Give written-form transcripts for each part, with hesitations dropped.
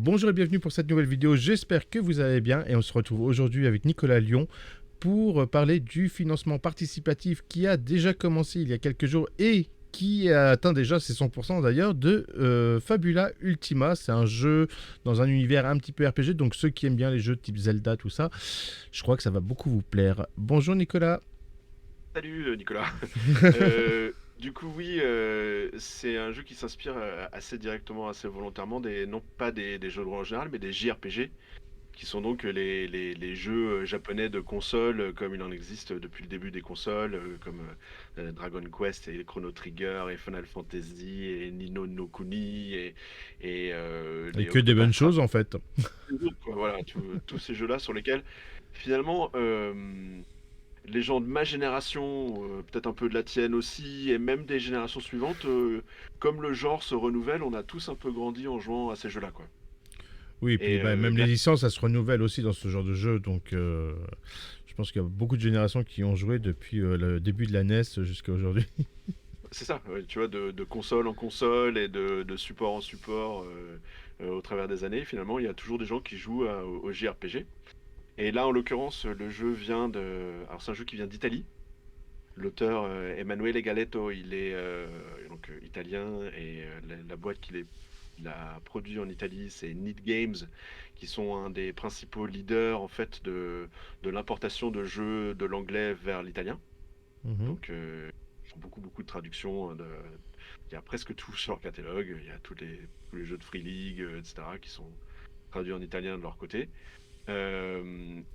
Bonjour et bienvenue pour cette nouvelle vidéo, j'espère que vous allez bien et on se retrouve aujourd'hui avec Nicolas Lyon pour parler du financement participatif qui a déjà commencé il y a quelques jours et qui a atteint déjà ses 100% d'ailleurs de Fabula Ultima. C'est un jeu dans un univers un petit peu RPG, donc ceux qui aiment bien les jeux type Zelda, tout ça, je crois que ça va beaucoup vous plaire. Bonjour Nicolas. Salut Nicolas. Du coup oui, c'est un jeu qui s'inspire assez directement, assez volontairement non pas des jeux de rôle en général, mais des JRPG, qui sont donc les jeux japonais de console, comme il en existe depuis le début des consoles, comme Dragon Quest et Chrono Trigger et Final Fantasy et Nino no Kuni et Et les que des bonnes Octopath choses en fait. Traveler, quoi. Voilà, tous ces jeux-là sur lesquels finalement les gens de ma génération, peut-être un peu de la tienne aussi, et même des générations suivantes, comme le genre se renouvelle, on a tous un peu grandi en jouant à ces jeux-là, quoi. Oui, et puis Et bah, même les licences, ça se renouvelle aussi dans ce genre de jeu, donc je pense qu'il y a beaucoup de générations qui ont joué depuis le début de la NES jusqu'à aujourd'hui. c'est ça, ouais, tu vois, de console en console et de support en support au travers des années, finalement, il y a toujours des gens qui jouent au JRPG. Et là, en l'occurrence, le jeu vient de... Alors, c'est un jeu qui vient d'Italie. L'auteur Emanuele Galetto, il est italien et la boîte il a produit en Italie, c'est Need Games, qui sont un des principaux leaders en fait de l'importation de jeux de l'anglais vers l'italien. Mhm. Donc ils font beaucoup de traductions. Il y a presque tout sur leur catalogue. Il y a tous les jeux de Free League, etc., qui sont traduits en italien de leur côté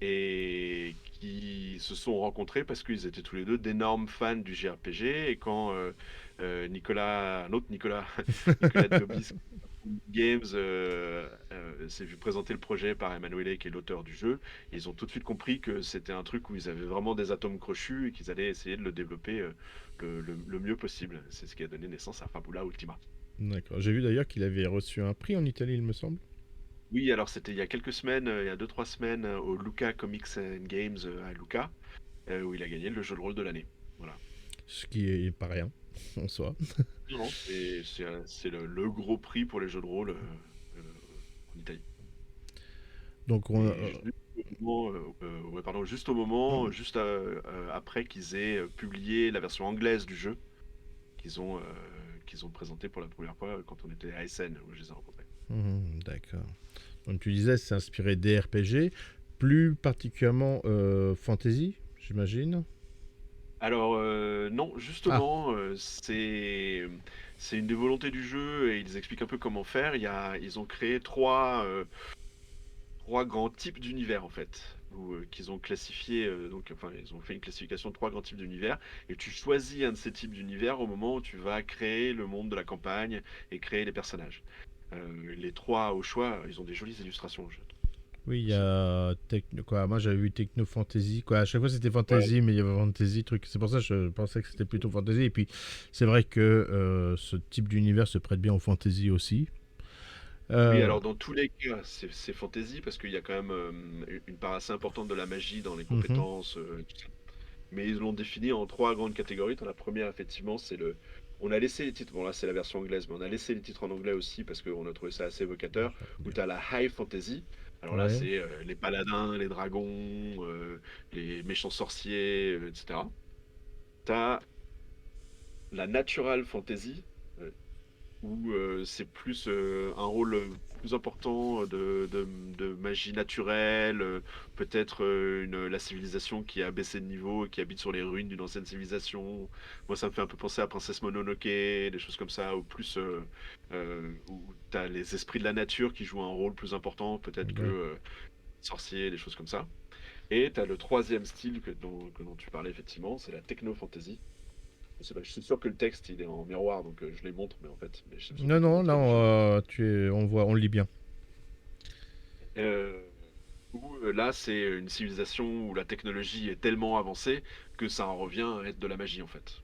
et qui se sont rencontrés parce qu'ils étaient tous les deux d'énormes fans du JRPG. Et quand un autre Nicolas, Nicolas Jobis Games s'est vu présenter le projet par Emanuele, qui est l'auteur du jeu, ils ont tout de suite compris que c'était un truc où ils avaient vraiment des atomes crochus et qu'ils allaient essayer de le développer le mieux possible. C'est ce qui a donné naissance à Fabula Ultima. D'accord. J'ai vu d'ailleurs qu'il avait reçu un prix en Italie, il me semble. Oui, alors c'était il y a quelques semaines, il y a deux-trois semaines, au Lucca Comics and Games à Lucca, où il a gagné le jeu de rôle de l'année. Voilà. Ce qui est pas rien en soi. Non, non, c'est le gros prix pour les jeux de rôle en Italie. Donc, Et juste ouais, pardon, juste au moment, juste après qu'ils aient publié la version anglaise du jeu, qu'ils ont, euh, qu'ils ont présenté pour la première fois quand on était à Essen, où je les ai rencontrés. d'accord. Donc tu disais c'est inspiré des RPG, plus particulièrement fantasy, j'imagine. Alors non, Ah, justement, c'est une des volontés du jeu et ils expliquent un peu comment faire. Ils ont créé trois grands types d'univers en fait, qu'ils ont classifié donc enfin ils ont fait une classification de trois grands types d'univers et tu choisis un de ces types d'univers au moment où tu vas créer le monde de la campagne et créer les personnages. Les trois au choix, ils ont des jolies illustrations, je trouve oui, il y aussi. a quoi. Moi j'avais vu Techno Fantasy quoi. À chaque fois c'était Ouais. fantasy, mais il y avait fantasy truc. C'est pour ça que je pensais que c'était plutôt fantasy. Et puis c'est vrai que ce type d'univers se prête bien au fantasy aussi. Oui, Euh, alors dans tous les cas, c'est fantasy parce qu'il y a quand même une part assez importante de la magie dans les mhm, compétences, tout ça. Mais ils l'ont défini en trois grandes catégories. Dans la première, effectivement, c'est le. On a laissé les titres, bon là c'est la version anglaise, mais on a laissé les titres en anglais aussi parce qu'on a trouvé ça assez évocateur, où tu as la high fantasy. Alors là, ouais. c'est les paladins, les dragons, les méchants sorciers, etc. Tu as la natural fantasy, euh, où c'est plus un rôle plus important de magie naturelle, peut-être la civilisation qui a baissé de niveau et qui habite sur les ruines d'une ancienne civilisation. Moi, ça me fait un peu penser à Princesse Mononoke, des choses comme ça, ou plus où tu as les esprits de la nature qui jouent un rôle plus important, peut-être que D'ac- sorciers, des choses comme ça. Et tu as le troisième style dont tu parlais effectivement, c'est la techno-fantasy. Je sais pas, je suis sûr que le texte il est en miroir, donc je les montre, mais en fait, mais j'ai besoin de Non, te non, là montrer, mais je les montre. on voit, on le lit bien. Euh, Là, c'est une civilisation où la technologie est tellement avancée que ça en revient à être de la magie en fait.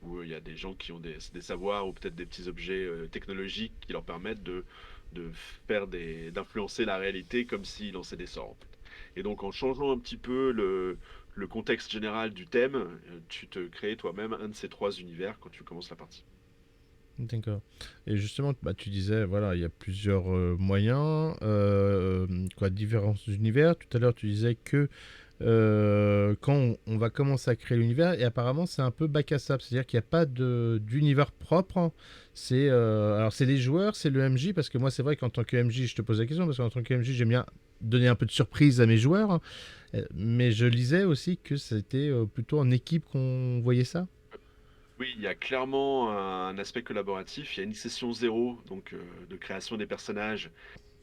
Où il y a des gens qui ont des savoirs ou peut-être des petits objets technologiques qui leur permettent de d'influencer la réalité comme s'ils lançaient des sorts en fait. Et donc en changeant un petit peu le contexte général du thème, tu te crées toi-même un de ces trois univers quand tu commences la partie. D'accord. Et justement, bah, tu disais, voilà, il y a plusieurs moyens, quoi, différents univers. Tout à l'heure, tu disais que quand on va commencer à créer l'univers, et apparemment, c'est un peu bac à sable, c'est-à-dire qu'il n'y a pas d'univers propre, hein. Alors, c'est les joueurs, c'est le MJ, parce que moi, c'est vrai qu'en tant que MJ, je te pose la question, parce qu'en tant que MJ, j'aime bien donner un peu de surprise à mes joueurs, hein. Mais je lisais aussi que c'était plutôt en équipe qu'on voyait ça. Oui, il y a clairement un aspect collaboratif. Il y a une session zéro, donc de création des personnages,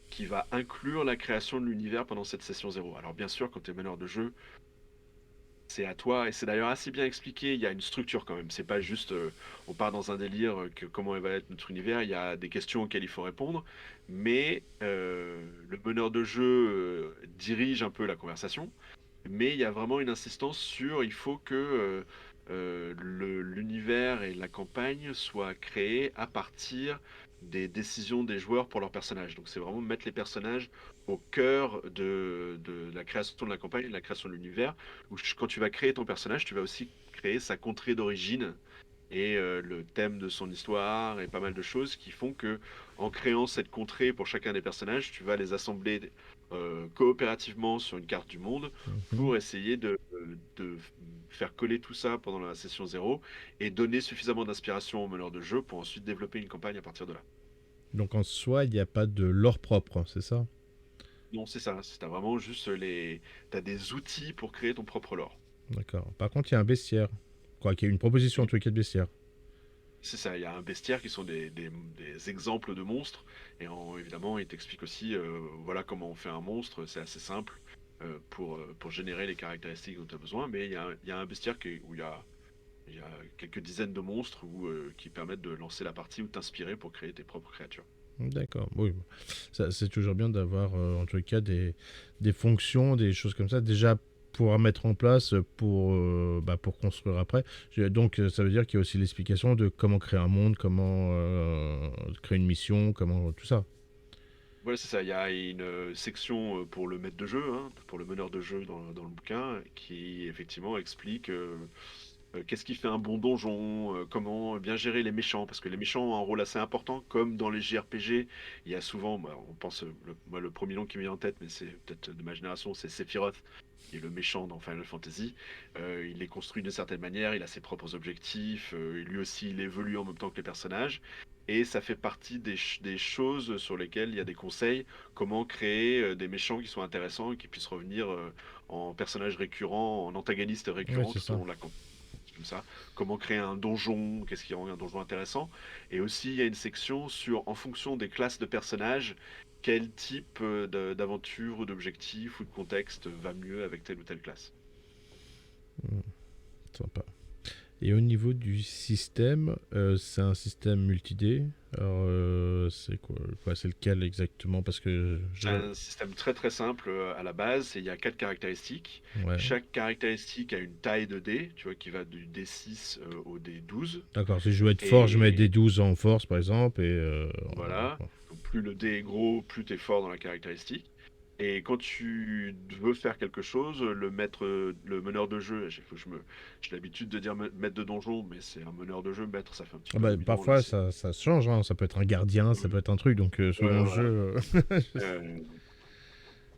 qui va inclure la création de l'univers pendant cette session zéro. Alors bien sûr, quand tu es meneur de jeu, c'est à toi, et c'est d'ailleurs assez bien expliqué. Il y a une structure quand même. C'est pas juste on part dans un délire que comment va être notre univers. Il y a des questions auxquelles il faut répondre, mais le meneur de jeu dirige un peu la conversation. Mais il y a vraiment une insistance sur il faut que l'univers et la campagne soient créés à partir des décisions des joueurs pour leurs personnages. Donc c'est vraiment mettre les personnages au cœur de la création de la campagne, de la création de l'univers, où quand tu vas créer ton personnage, tu vas aussi créer sa contrée d'origine et le thème de son histoire et pas mal de choses qui font que en créant cette contrée pour chacun des personnages, tu vas les assembler coopérativement sur une carte du monde Mhm. pour essayer de faire coller tout ça pendant la session zéro et donner suffisamment d'inspiration au meneur de jeu pour ensuite développer une campagne à partir de là. Donc en soi, il n'y a pas de lore propre, c'est ça? Non, c'est ça, c'est t'as vraiment juste t'as des outils pour créer ton propre lore. D'accord. Par contre, il y a un bestiaire. Quoi, qu'il y a une proposition en Oui, tout cas de bestiaire. c'est ça, il y a un bestiaire qui sont des exemples de monstres, et évidemment, il t'explique aussi voilà comment on fait un monstre, c'est assez simple pour générer les caractéristiques dont tu as besoin, mais il y a un bestiaire où il y a quelques dizaines de monstres qui permettent de lancer la partie ou t'inspirer pour créer tes propres créatures. D'accord. Oui. C'est toujours bien d'avoir en tout cas des fonctions, des choses comme ça. Déjà pour mettre en place pour construire après. Donc ça veut dire qu'il y a aussi l'explication de comment créer un monde, comment créer une mission, comment tout ça. Voilà, c'est ça. Il y a une section pour le maître de jeu, hein, pour le meneur de jeu dans le bouquin, qui effectivement explique qu'est-ce qui fait un bon donjon, comment bien gérer les méchants, parce que les méchants ont un rôle assez important, comme dans les JRPG. Il y a souvent, bah, on pense, moi, le premier nom qui me vient en tête, mais c'est peut-être de ma génération, c'est Sephiroth, qui est le méchant dans Final Fantasy. Il est construit d'une certaine manière, il a ses propres objectifs, lui aussi il évolue en même temps que les personnages. Et ça fait partie des choses sur lesquelles il y a des conseils, comment créer des méchants qui soient intéressants et qui puissent revenir en personnages récurrents, en antagonistes Oui, récurrents c'est tout au ça. long de la campagne. Comme ça, comment créer un donjon, qu'est-ce qui rend un donjon intéressant. Et aussi, il y a une section sur, en fonction des classes de personnages, quel type d'aventure ou d'objectif ou de contexte va mieux avec telle ou telle classe. Hmm, sympa. Et au niveau du système, c'est un système multi-dés. Alors, c'est quoi, c'est lequel exactement? Parce que C'est un système très très simple à la base, et il y a quatre caractéristiques. ouais. Chaque caractéristique a une taille de dé, tu vois, qui va du D6 au D12. D'accord, si je veux être fort, je mets des Et 12 en force par exemple. voilà, donc plus le dé est gros, plus tu es fort dans la caractéristique. Et quand tu veux faire quelque chose, le meneur de jeu, j'ai l'habitude de dire maître de donjon, mais c'est un meneur de jeu, maître, ça fait un petit Ah peu bah, redondant, là parfois c'est. ça se change, hein. Ça peut être un gardien, ça peut être un truc, donc selon Ouais, le voilà. jeu.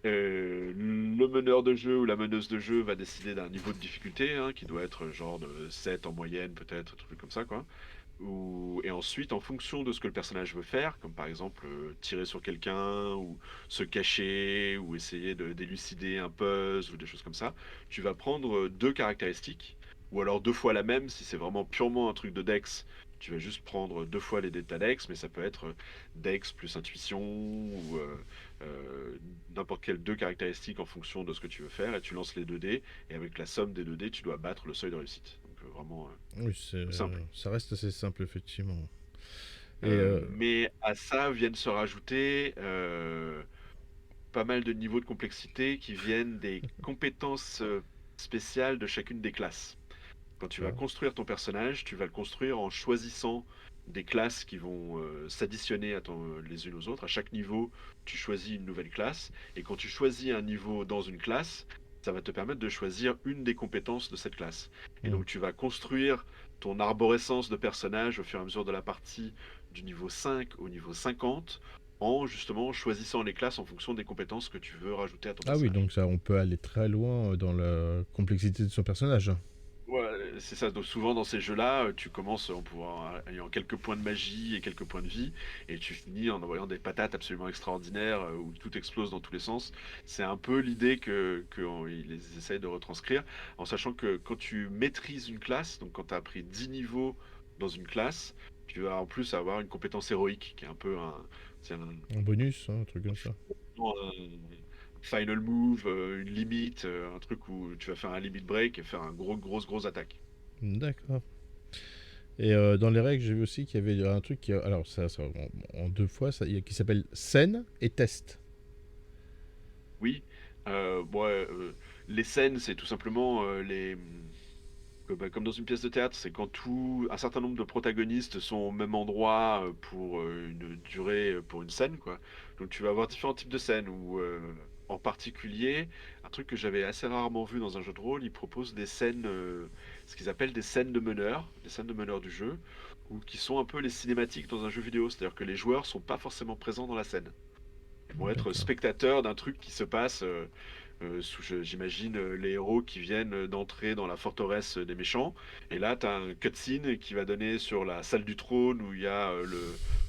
Euh, le meneur de jeu ou la meneuse de jeu va décider d'un niveau de difficulté, hein, qui doit être genre de 7 en moyenne, peut-être, un truc comme ça, quoi. Et ensuite, en fonction de ce que le personnage veut faire, comme par exemple tirer sur quelqu'un, ou se cacher, ou essayer de d'élucider un puzzle, ou des choses comme ça, tu vas prendre deux caractéristiques, ou alors deux fois la même, si c'est vraiment purement un truc de Dex, tu vas juste prendre deux fois les dés de ta Dex, mais ça peut être Dex plus intuition, ou n'importe quelles deux caractéristiques en fonction de ce que tu veux faire, et tu lances les deux dés, et avec la somme des deux dés, tu dois battre le seuil de réussite. Donc vraiment Oui, tout simple. ça reste assez simple effectivement. Et Mais à ça viennent se rajouter pas mal de niveaux de complexité qui viennent des compétences spéciales de chacune des classes. Quand tu vas d'accord. construire ton personnage, tu vas le construire en choisissant des classes qui vont s'additionner les unes aux autres. À chaque niveau, tu choisis une nouvelle classe. Et quand tu choisis un niveau dans une classe, ça va te permettre de choisir une des compétences de cette classe. Et Mm. donc tu vas construire ton arborescence de personnages au fur et à mesure de la partie du niveau 5 au niveau 50 en justement choisissant les classes en fonction des compétences que tu veux rajouter à ton Ah oui, personnage. donc ça, on peut aller très loin dans la complexité de son personnage. Ouais, c'est ça. Donc souvent dans ces jeux-là, tu commences ayant quelques points de magie et quelques points de vie, et tu finis en envoyant des patates absolument extraordinaires où tout explose dans tous les sens. C'est un peu l'idée ils essayent de retranscrire, en sachant que quand tu maîtrises une classe, donc quand tu as appris 10 niveaux dans une classe, tu vas en plus avoir une compétence héroïque, qui est un peu c'est En bonus, hein, un truc comme ça. un final move, une limite, un truc où tu vas faire un limit break et faire un grosse attaque. D'accord. Et dans les règles, j'ai vu aussi qu'il y avait un truc alors ça en deux fois, qui s'appelle scène et test. Oui, ouais, les scènes, c'est tout simplement comme dans une pièce de théâtre, c'est quand un certain nombre de protagonistes sont au même endroit pour une durée, pour une scène, quoi. Donc tu vas avoir différents types de scènes où, en particulier, un truc que j'avais assez rarement vu dans un jeu de rôle, ils proposent des scènes, ce qu'ils appellent des scènes de meneurs, des scènes de meneurs du jeu, ou qui sont un peu les cinématiques dans un jeu vidéo, c'est-à-dire que les joueurs sont pas forcément présents dans la scène. Ils vont être D'accord. spectateurs d'un truc qui se passe. J'imagine les héros qui viennent d'entrer dans la forteresse des méchants. Et là, tu as un cutscene qui va donner sur la salle du trône où il y a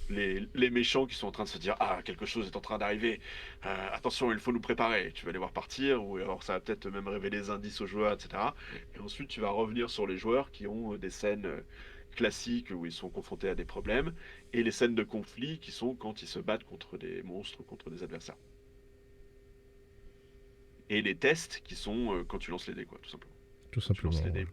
les méchants qui sont en train de se dire: Ah, quelque chose est en train d'arriver. Attention, il faut nous préparer. Tu vas les voir partir, ou alors ça va peut-être même révéler des indices aux joueurs, etc. Et ensuite, tu vas revenir sur les joueurs qui ont des scènes classiques où ils sont confrontés à des problèmes, et les scènes de conflit qui sont quand ils se battent contre des monstres, contre des adversaires. Et les tests qui sont quand tu lances les dés, quoi, tout simplement. Tout Quand tu lances simplement. les Ouais. dés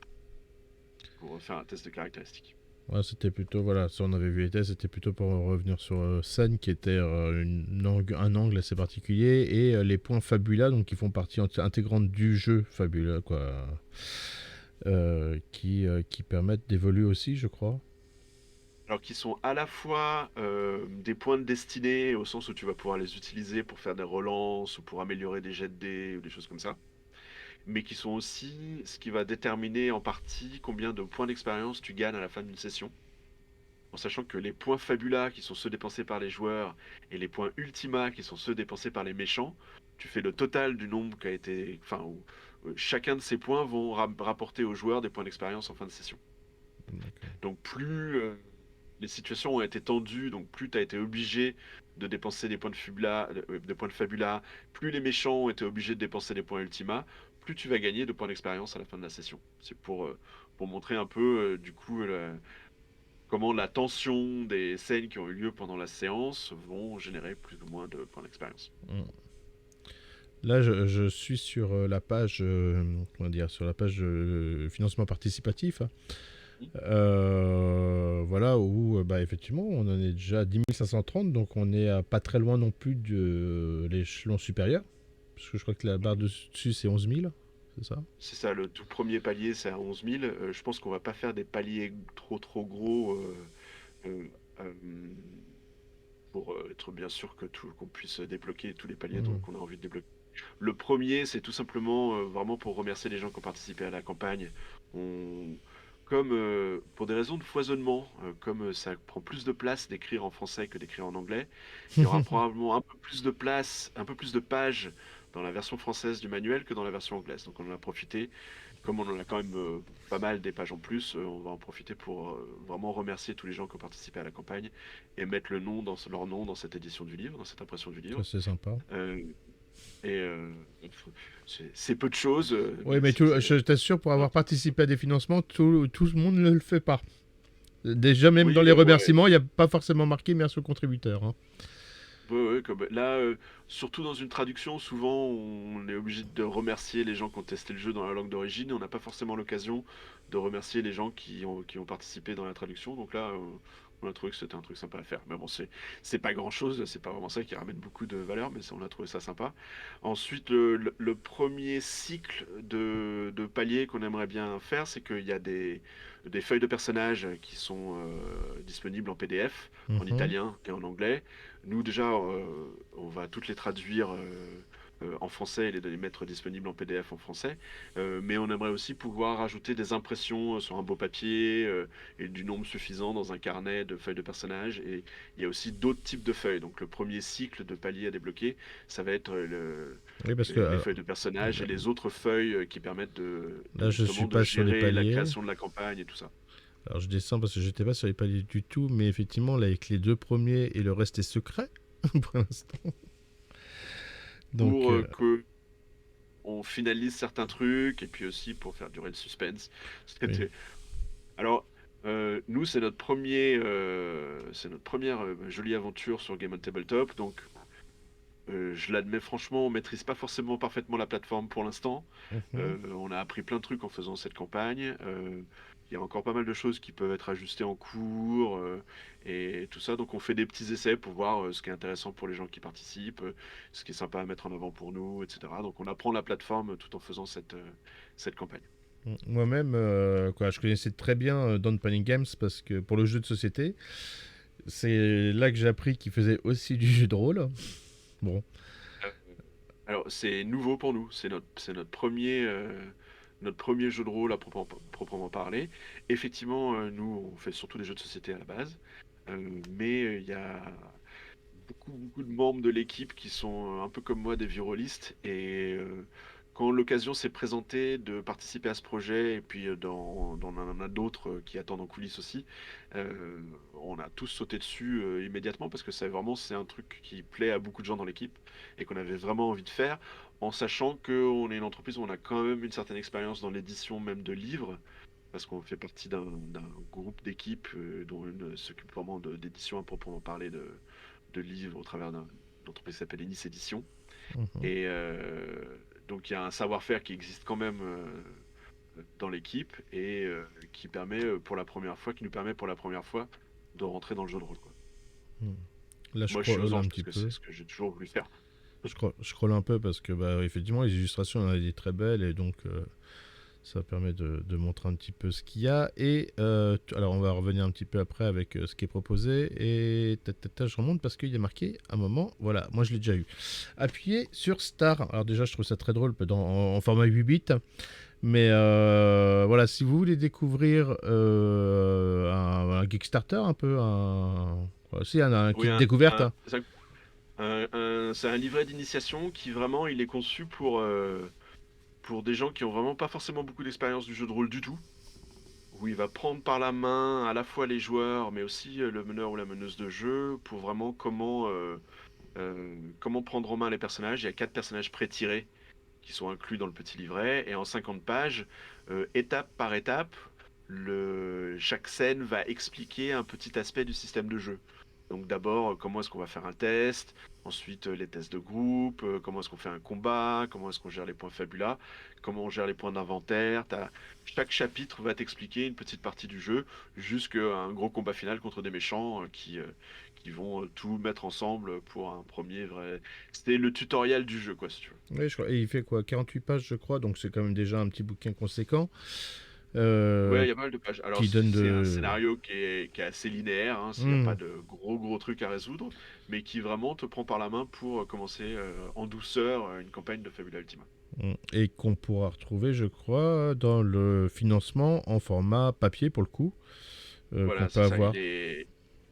pour faire un test de caractéristiques. Ouais, c'était plutôt, voilà, si on avait vu les tests, c'était plutôt pour revenir sur scène qui était un angle assez particulier et les points Fabula, donc qui font partie intégrante du jeu Fabula, quoi, qui permettent d'évoluer aussi, je crois. Alors qui sont à la fois des points de destinée, au sens où tu vas pouvoir les utiliser pour faire des relances ou pour améliorer des jets de dés ou des choses comme ça, mais qui sont aussi ce qui va déterminer en partie combien de points d'expérience tu gagnes à la fin d'une session. En sachant que les points Fabula, qui sont ceux dépensés par les joueurs, et les points Ultima, qui sont ceux dépensés par les méchants, tu fais le total du nombre qui a été. Enfin, chacun de ces points vont rapporter aux joueurs des points d'expérience en fin de session. D'accord. Donc plus les situations ont été tendues, donc plus tu as été obligé de dépenser des points de Fabula, plus les méchants ont été obligés de dépenser des points Ultima, plus tu vas gagner de points d'expérience à la fin de la session. C'est pour montrer un peu, du coup, comment la tension des scènes qui ont eu lieu pendant la séance vont générer plus ou moins de points d'expérience. Mm. Là, je suis sur la page, comment dire, sur la page financement participatif, hein. Voilà, où bah, effectivement, on en est déjà à 10 530, donc on est pas très loin non plus de l'échelon supérieur, parce que je crois que la barre dessus c'est 11 000, c'est ça? C'est ça, le tout premier palier, c'est à 11 000. Je pense qu'on va pas faire des paliers trop gros euh, euh, pour être bien sûr qu'on puisse débloquer tous les paliers Mm. qu'on a envie de débloquer. Le premier, c'est tout simplement vraiment pour remercier les gens qui ont participé à la campagne. On, Comme pour des raisons de foisonnement, comme ça prend plus de place d'écrire en français que d'écrire en anglais, il y aura probablement un peu plus de place, un peu plus de pages dans la version française du manuel que dans la version anglaise. Donc on en a profité. Comme on en a quand même pas mal des pages en plus, on va en profiter pour vraiment remercier tous les gens qui ont participé à la campagne et mettre leur nom dans cette édition du livre, dans cette impression du Ça livre. c'est sympa. Euh, et c'est peu de choses, Oui, mais mais je t'assure, pour avoir participé à des financements, tout le monde ne le fait pas. Déjà, même dans oui, les ouais. remerciements, il n'y a pas forcément marqué merci aux contributeurs, hein. Ouais, ouais, comme là, surtout dans une traduction, souvent on est obligé de remercier les gens qui ont testé le jeu dans la langue d'origine, et on n'a pas forcément l'occasion de remercier les gens qui ont participé dans la traduction. Donc là, on a trouvé que c'était un truc sympa à faire. Mais bon, c'est pas grand-chose, c'est pas vraiment ça qui ramène beaucoup de valeur, mais on a trouvé ça sympa. Ensuite, le premier cycle de paliers qu'on aimerait bien faire, c'est qu'il y a des feuilles de personnages qui sont disponibles en PDF, en Mhm. italien et en anglais. Nous, déjà, on va toutes les traduire en français et les mettre disponibles en PDF en français. Mais on aimerait aussi pouvoir ajouter des impressions sur un beau papier et du nombre suffisant dans un carnet de feuilles de personnages. Et il y a aussi d'autres types de feuilles. Donc le premier cycle de paliers à débloquer, ça va être Oui, parce que les feuilles de personnages et les autres feuilles qui permettent là, je justement suis de pas sur les gérer la paliers. création de la campagne et tout ça. Alors, je descends parce que j'étais pas sur les paliers du tout, mais effectivement, là, avec les deux premiers et le reste est secret pour l'instant. Donc, Pour que on finalise certains trucs et puis aussi pour faire durer le suspense. oui. C'était alors nous c'est notre première jolie aventure sur Game on Tabletop, donc je l'admets franchement, on maîtrise pas forcément parfaitement la plateforme pour l'instant. Mhm. On a appris plein de trucs en faisant cette campagne. Il y a encore pas mal de choses qui peuvent être ajustées en cours et tout ça. Donc on fait des petits essais pour voir ce qui est intéressant pour les gens qui participent, ce qui est sympa à mettre en avant pour nous, etc. Donc on apprend la plateforme tout en faisant cette campagne. Moi-même, quoi, je connaissais très bien Don't Panic Games parce que pour le jeu de société, c'est là que j'ai appris qu'il faisait aussi du jeu de rôle. Bon, Euh, Alors c'est nouveau pour nous, c'est notre premier jeu de rôle à proprement parler. Effectivement, nous on fait surtout des jeux de société à la base. Mais il y a beaucoup de membres de l'équipe qui sont un peu comme moi des vieux rôlistes et quand l'occasion s'est présentée de participer à ce projet et puis on en a d'autres qui attendent en coulisses aussi, euh, on a tous sauté dessus immédiatement parce que c'est un truc qui plaît à beaucoup de gens dans l'équipe et qu'on avait vraiment envie de faire en sachant qu'on est une entreprise où on a quand même une certaine expérience dans l'édition même de livres parce qu'on fait partie d'un groupe d'équipes dont une s'occupe vraiment d'édition à proprement parler de livres au travers d'une entreprise qui s'appelle Ennis Édition. mhm. Et donc il y a un savoir-faire qui existe quand même dans l'équipe et qui nous permet pour la première fois de rentrer dans le jeu de rôle, quoi. Hmm. Là, je Moi je suis aux scroll un anges petit parce que c'est peu. ce que j'ai toujours voulu faire. Je scroll un peu parce que, bah, effectivement, les illustrations, on a des très belles et donc ça permet de montrer un petit peu ce qu'il y a. Et alors, on va revenir un petit peu après avec ce qui est proposé. Et je remonte parce qu'il y a marqué un moment. Voilà, moi je l'ai déjà eu. Appuyez sur Star. Alors, déjà, je trouve ça très drôle en format 8 bits. Mais voilà, si vous voulez découvrir un Kickstarter, un peu, aussi un Oui, kit découverte, hein. c'est un livret d'initiation qui vraiment il est conçu pour des gens qui ont vraiment pas forcément beaucoup d'expérience du jeu de rôle du tout, où il va prendre par la main à la fois les joueurs, mais aussi le meneur ou la meneuse de jeu, pour vraiment comment prendre en main les personnages. Il y a 4 personnages pré-tirés qui sont inclus dans le petit livret, et en 50 pages, étape par étape, chaque scène va expliquer un petit aspect du système de jeu. Donc d'abord, comment est-ce qu'on va faire un test, ensuite les tests de groupe, comment est-ce qu'on fait un combat, comment est-ce qu'on gère les points fabula, comment on gère les points d'inventaire. Chaque chapitre va t'expliquer une petite partie du jeu, jusqu'à un gros combat final contre des méchants qui vont tout mettre ensemble pour un premier vrai. C'était le tutoriel du jeu, quoi, si tu veux. Oui, je crois. Et il fait quoi, 48 pages, je crois, donc c'est quand même déjà un petit bouquin conséquent Ouais, euh, il y a pas mal de pages. Alors, qui donne c'est un de. scénario qui est assez linéaire, hein, il n'y a pas Hmm, de gros trucs à résoudre, mais qui vraiment te prend par la main pour commencer en douceur une campagne de Fabula Ultima. hmm. Et qu'on pourra retrouver, je crois, dans le financement en format papier, pour le coup, qu'on Voilà, peut c'est ça. avoir.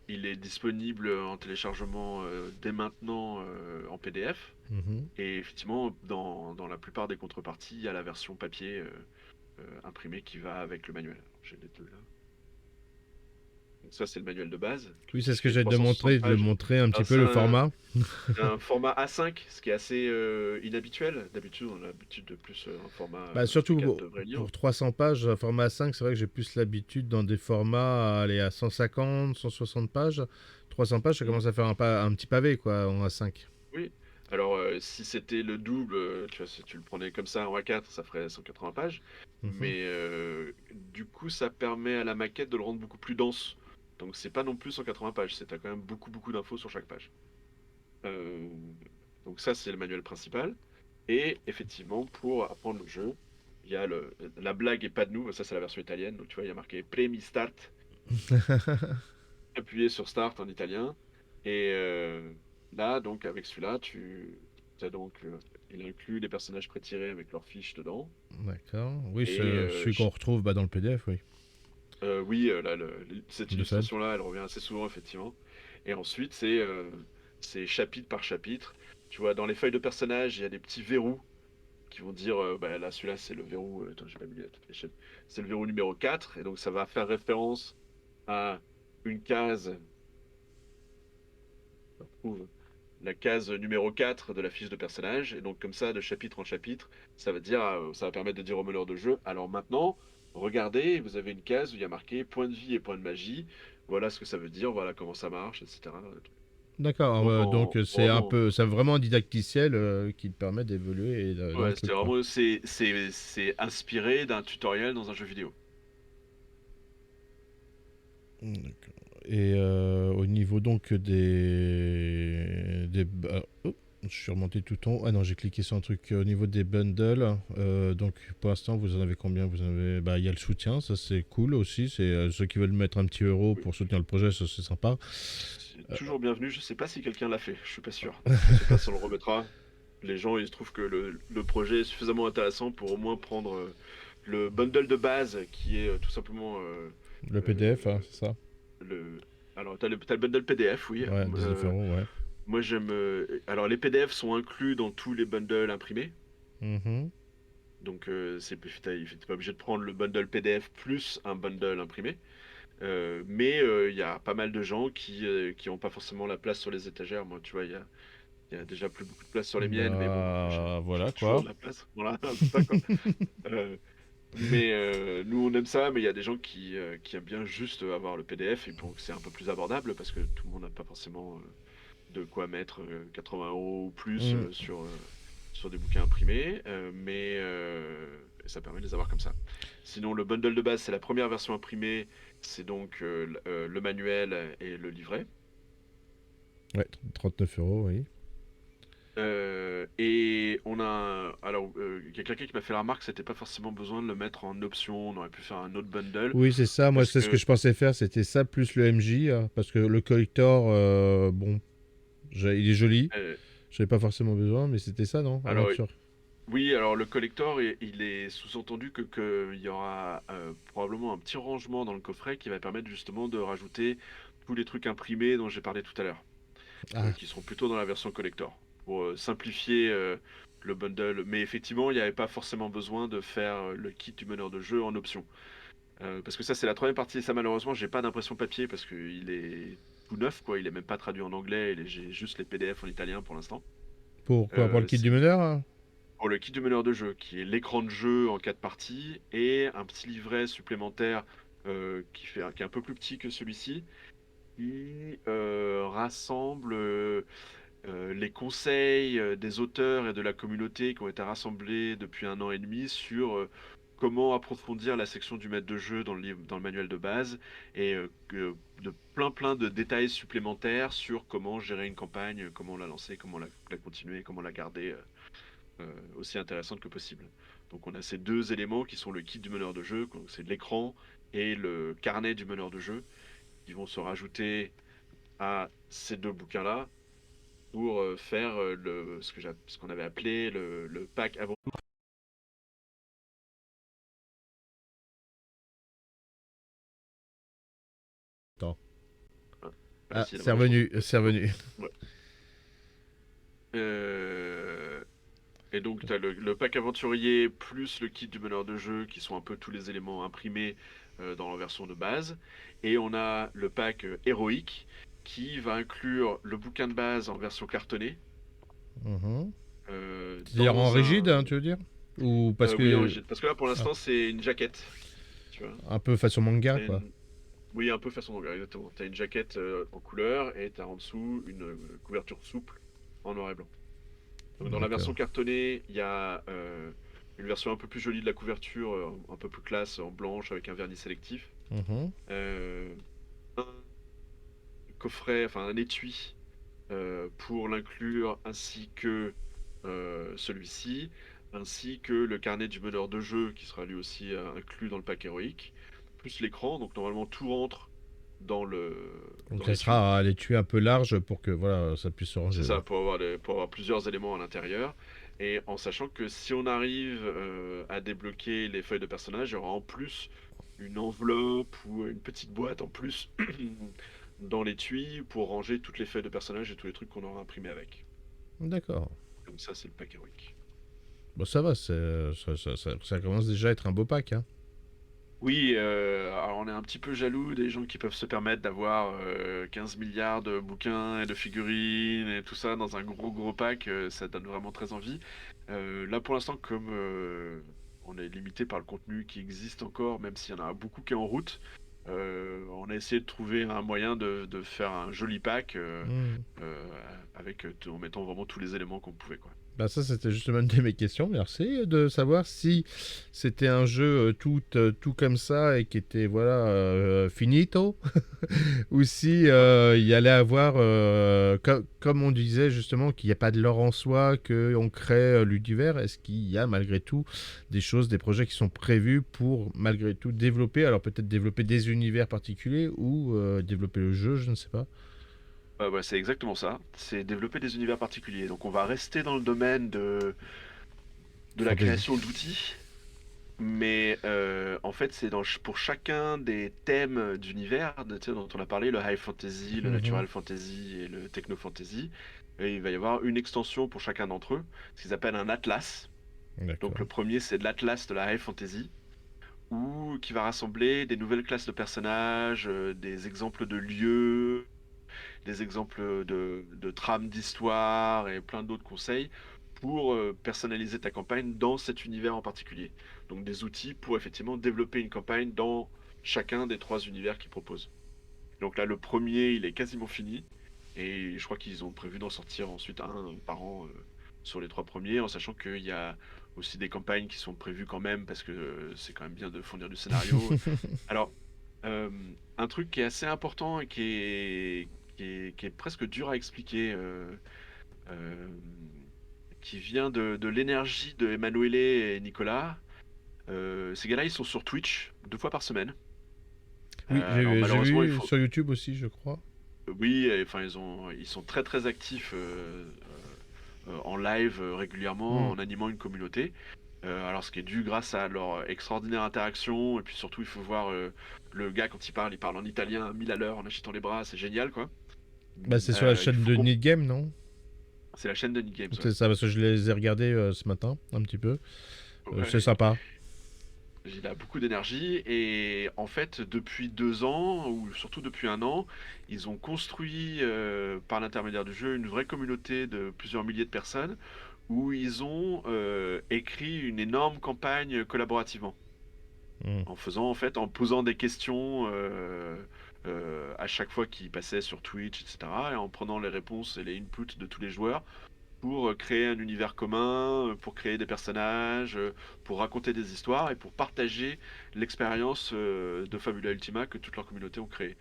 Il est disponible en téléchargement dès maintenant en PDF. Mhm. Et effectivement, dans la plupart des contreparties, il y a la version papier imprimée qui va avec le manuel. Alors, j'ai les deux là. Donc ça, c'est le manuel de base Oui, c'est qui ce que fait j'ai de 360 montrer, de pages. montrer un petit Alors, peu le format. c'est un format A5, ce qui est assez inhabituel. D'habitude, on a l'habitude de plus un format Bah, surtout A4 de vrai livre. pour 300 pages, format A5, c'est vrai que j'ai plus l'habitude dans des formats aller à 150, 160 pages. 300 pages, ça Mm. commence à faire un petit pavé, quoi, en A5. Oui. Alors, si c'était le double, tu vois, si tu le prenais comme ça en A4, ça ferait 180 pages. Mhm. Mais du coup, ça permet à la maquette de le rendre beaucoup plus dense. Donc, c'est pas non plus 180 pages, c'est t'as quand même beaucoup d'infos sur chaque page. Euh, donc ça, c'est le manuel principal. Et effectivement, pour apprendre le jeu, il y a la blague est pas de nous, ça c'est la version italienne, donc tu vois, il y a marqué Premi Start, appuyé sur Start en italien. Et là, donc avec celui-là, T'as donc, il inclut les personnages pré-tirés avec leurs fiches dedans. D'accord. Oui, Et celui qu'on retrouve dans le PDF, oui. oui, cette De fait. illustration-là, elle revient assez souvent, effectivement. Et ensuite, c'est chapitre par chapitre. Tu vois, dans les feuilles de personnages, il y a des petits verrous qui vont dire, bah, là, celui-là, c'est le verrou. Attends, j'ai pas mis toutes les chaînes. C'est le verrou numéro 4. Et donc, ça va faire référence à une case, on retrouve la case numéro 4 de la fiche de personnage. Et donc, comme ça, de chapitre en chapitre, ça va permettre de dire au meneur de jeu, alors maintenant, regardez, vous avez une case où il y a marqué point de vie et point de magie. Voilà ce que ça veut dire, voilà comment ça marche, etc. D'accord. Donc, Donc c'est un vraiment, peu, c'est vraiment un didacticiel qui te permet d'évoluer dans le ouais, truc, quoi. c'est inspiré d'un tutoriel dans un jeu vidéo. D'accord. Et au niveau donc oh, je suis remonté tout en haut. Ah non, j'ai cliqué sur un truc au niveau des bundles. Donc pour l'instant, vous en avez combien? Vous en avez, bah, il y a le soutien, ça c'est cool aussi. C'est ceux qui veulent mettre un petit euro Oui. pour soutenir le projet, ça c'est sympa. C'est toujours bienvenu. Je sais pas si quelqu'un l'a fait, je suis pas sûr. Je sais pas si on le remettra. Les gens, il se trouve que le projet est suffisamment intéressant pour au moins prendre le bundle de base qui est tout simplement Le PDF, hein, euh, c'est ça? le. Alors, t'as le bundle PDF, oui. Ouais, 19 euros, ouais. Moi, j'aime. Alors, les PDF sont inclus dans tous les bundles imprimés. Mhm. Donc, t'es pas obligé de prendre le bundle PDF plus un bundle imprimé. Mais il y a pas mal de gens qui ont pas forcément la place sur les étagères. Moi, tu vois, il y a déjà plus beaucoup de place sur les miennes, mais bon, Bah j'ai voilà toujours quoi. de la place. Voilà, c'est ça quoi. Euh, mais nous, on aime ça, mais il y a des gens qui aiment bien juste avoir le PDF et pour que c'est un peu plus abordable parce que tout le monde n'a pas forcément de quoi mettre 80 euros ou plus Mm. sur des bouquins imprimés, mais ça permet de les avoir comme ça. Sinon, le bundle de base, c'est la première version imprimée, c'est donc le manuel et le livret. Ouais, 39 euros, oui. Et alors, il y a quelqu'un qui m'a fait la remarque, c'était pas forcément besoin de le mettre en option, on aurait pu faire un autre bundle, Oui, c'est ça. Moi, parce c'est ce que que je pensais faire. C'était ça plus le MJ. Parce que le collector, bon, il est joli. euh, J'avais pas forcément besoin, mais c'était ça, non? alors Aventure. oui, alors le collector, il est sous-entendu qu'il y aura probablement un petit rangement dans le coffret qui va permettre justement de rajouter tous les trucs imprimés dont j'ai parlé tout à l'heure, Ah, qui seront plutôt dans la version collector, pour simplifier le bundle. Mais effectivement, il n'y avait pas forcément besoin de faire le kit du meneur de jeu en option. Parce que ça, c'est la troisième partie, et ça malheureusement, j'ai pas d'impression papier parce qu'il est tout neuf, quoi. Il est même pas traduit en anglais, j'ai juste les PDF en italien pour l'instant. pour quoi? Pour le kit du C'est meneur, hein? pour le kit du meneur de jeu, qui est l'écran de jeu en 4 parties et un petit livret supplémentaire qui est un peu plus petit que celui-ci, qui rassemble les conseils des auteurs et de la communauté qui ont été rassemblés depuis 1 an et demi sur comment approfondir la section du maître de jeu dans le livre, dans le manuel de base et de plein de détails supplémentaires sur comment gérer une campagne, comment la lancer, comment la continuer, comment la garder aussi intéressante que possible. Donc on a ces deux éléments qui sont le kit du meneur de jeu, donc c'est l'écran et le carnet du meneur de jeu, qui vont se rajouter à ces deux bouquins-là pour faire ce qu'on avait appelé le pack avant. Attends. Ah, Ah, si, là c'est maintenant je t'entends. revenu. C'est revenu. Ouais. Euh, Et donc, tu as le pack aventurier plus le kit du meneur de jeu qui sont un peu tous les éléments imprimés dans la version de base. Et on a le pack héroïque qui va inclure le bouquin de base en version cartonnée Mhm. C'est-à-dire en dans rigide, un. hein, tu veux dire? Ou parce Oui, en que. rigide. Parce que là, pour Ah, l'instant, c'est une jaquette. Tu vois. un peu façon manga, C'est quoi. Oui, un peu façon manga, exactement. Tu as une jaquette en couleur et tu as en dessous une couverture souple en noir et blanc. Donc dans la D'accord. version cartonnée, il y a une version un peu plus jolie de la couverture, un peu plus classe, en blanche avec un vernis sélectif. Mhm. Euh, un coffret, enfin un étui pour l'inclure, ainsi que celui-ci, ainsi que le carnet du meneur de jeu qui sera lui aussi inclus dans le pack héroïque, plus l'écran. Donc normalement tout rentre dans le Donc dans ça les tuiles. sera à les tuer un peu large pour que voilà, ça puisse se C'est ranger. Ouais. ça, pour avoir plusieurs éléments à l'intérieur. Et en sachant que si on arrive à débloquer les feuilles de personnage, il y aura en plus une enveloppe ou une petite boîte en plus dans l'étui pour ranger toutes les feuilles de personnage et tous les trucs qu'on aura imprimés avec. D'accord. Comme ça, c'est le pack héroïque. Bon, ça va, ça commence déjà à être un beau pack. Hein. Oui, alors on est un petit peu jaloux des gens qui peuvent se permettre d'avoir 15 milliards de bouquins et de figurines et tout ça dans un gros gros pack, ça donne vraiment très envie. Là pour l'instant, comme on est limité par le contenu qui existe encore, même s'il y en a beaucoup qui est en route, on a essayé de trouver un moyen de faire un joli pack euh, en mettant vraiment tous les éléments qu'on pouvait, quoi. Bah ça, c'était justement une de mes questions. Merci de savoir si c'était un jeu tout comme ça et qui était voilà finito ou si Ouais. il y allait avoir comme on disait justement qu'il n'y a pas de lore en soi, qu'on crée l'univers. Est-ce qu'il y a malgré tout des choses, des projets qui sont prévus pour malgré tout développer, alors peut-être développer des univers particuliers ou développer le jeu, je ne sais pas. Ouais, c'est exactement ça. C'est développer des univers particuliers. Donc on va rester dans le domaine de la Fantasy. création d'outils, mais en fait c'est pour chacun des thèmes d'univers tu sais, dont on a parlé, le high fantasy, le Mhm. natural fantasy et le techno fantasy. Et il va y avoir une extension pour chacun d'entre eux, ce qu'ils appellent un atlas. Donc le D'accord. premier c'est de l'atlas de la high fantasy, où qui va rassembler des nouvelles classes de personnages, des exemples de lieux, des exemples de trames d'histoire et plein d'autres conseils pour personnaliser ta campagne dans cet univers en particulier. Donc des outils pour effectivement développer une campagne dans chacun des trois univers qu'ils proposent. Donc là, le premier, il est quasiment fini. Et je crois qu'ils ont prévu d'en sortir ensuite un par an sur les trois premiers, en sachant qu'il y a aussi des campagnes qui sont prévues quand même, parce que c'est quand même bien de fournir du scénario. Alors, euh, un truc qui est assez important et qui est presque dur à expliquer, euh, qui vient de l'énergie de Emanuele et Nicolas. Ces gars-là, ils sont sur Twitch 2 fois par semaine. Oui, Alors j'ai malheureusement, il vu faut... sur YouTube aussi, je crois. Oui, enfin, ils sont très très actifs en live régulièrement, Hmm. en animant une communauté. Alors, ce qui est dû grâce à leur extraordinaire interaction, et puis surtout, il faut voir le gars quand il parle en italien à 1000 à l'heure en agitant les bras, c'est génial, quoi. Bah, c'est sur la Il chaîne faut de qu'on... Need Game, non? C'est la chaîne de Nick Games, ouais. C'est ça, parce que je les ai regardés ce matin, un petit peu. C'est Ouais, sympa. il a beaucoup d'énergie et en fait, depuis 2 ans, ou surtout depuis un an, ils ont construit par l'intermédiaire du jeu une vraie communauté de plusieurs milliers de personnes où ils ont écrit une énorme campagne collaborativement. Hmm. En posant des questions à chaque fois qu'ils passaient sur Twitch, etc. Et en prenant les réponses et les inputs de tous les joueurs pour créer un univers commun, pour créer des personnages, pour raconter des histoires et pour partager l'expérience de Fabula Ultima que toute leur communauté ont créé.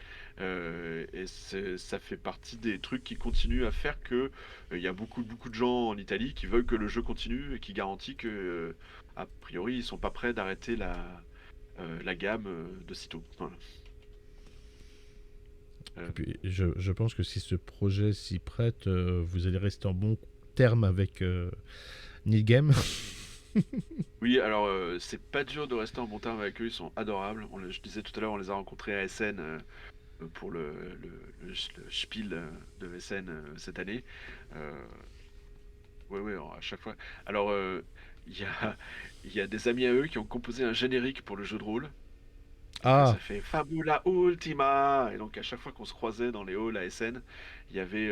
Ça fait partie des trucs qui continuent à faire que il y a beaucoup de gens en Italie qui veulent que le jeu continue et qui garantit que, a priori, ils sont pas prêts d'arrêter la gamme de sitôt. Voilà. Et Euh, puis, je pense que si ce projet s'y prête, vous allez rester en bon terme avec Need Game. Oui, alors c'est pas dur de rester en bon terme avec eux, ils sont adorables. Je disais tout à l'heure, on les a rencontrés à SN pour le spiel de SN cette année. Euh, ouais, alors, à chaque fois. Alors, il y a, il y a des amis à eux qui ont composé un générique pour le jeu de rôle. Donc ça Ah, fait Fabula Ultima! Et donc à chaque fois qu'on se croisait dans les halls à SN, il y avait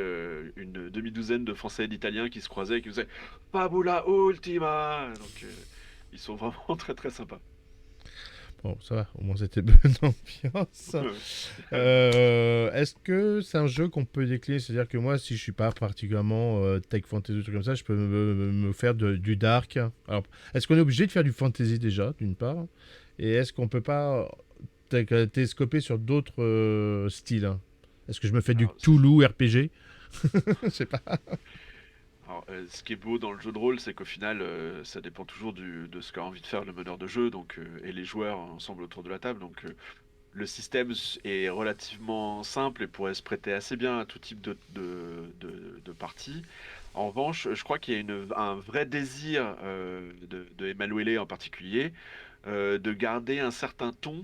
une demi-douzaine de Français et d'Italiens qui se croisaient et qui faisaient Fabula Ultima! Donc ils sont vraiment très très sympas. bon, ça va, au moins c'était bonne ambiance. Est-ce que c'est un jeu qu'on peut décliner? C'est-à-dire que moi, si je suis pas particulièrement tech fantasy ou truc comme ça, je peux me faire du dark. Alors, est-ce qu'on est obligé de faire du fantasy déjà, d'une part? Et est-ce qu'on peut pas télescoper sur d'autres styles? Hein. Est-ce que je me fais du Alors, Cthulhu RPG? Je sais pas. ce qui est beau dans le jeu de rôle, c'est qu'au final, ça dépend toujours de ce qu'a envie de faire le meneur de jeu donc, et les joueurs ensemble autour de la table. Donc, le système est relativement simple et pourrait se prêter assez bien à tout type de partie. En revanche, je crois qu'il y a un vrai désir de Emanuele en particulier de garder un certain ton.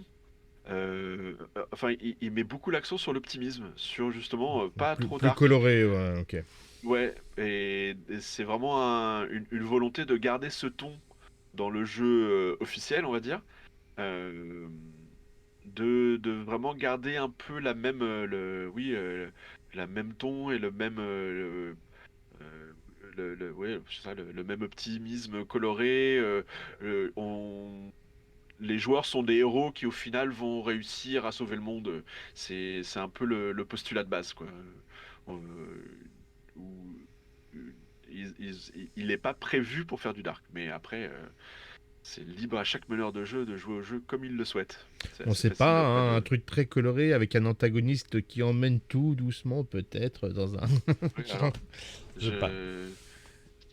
Enfin, il met beaucoup l'accent sur l'optimisme, sur justement pas Plus, trop plus dark. coloré, ouais, ok. Ouais, et c'est vraiment une volonté de garder ce ton dans le jeu officiel, on va dire. Euh, de vraiment garder un peu la même, oui, la même ton et le même, euh, ouais, c'est ça, le même optimisme coloré. Les joueurs sont des héros qui au final vont réussir à sauver le monde. C'est un peu le postulat de base, quoi. Euh, où, il n'est pas prévu pour faire du dark, mais après, c'est libre à chaque meneur de jeu de jouer au jeu comme il le souhaite. C'est On assez sait facile pas, après hein, un de. truc très coloré avec un antagoniste qui emmène tout doucement, peut-être, dans un. Oui, alors, Je sais pas.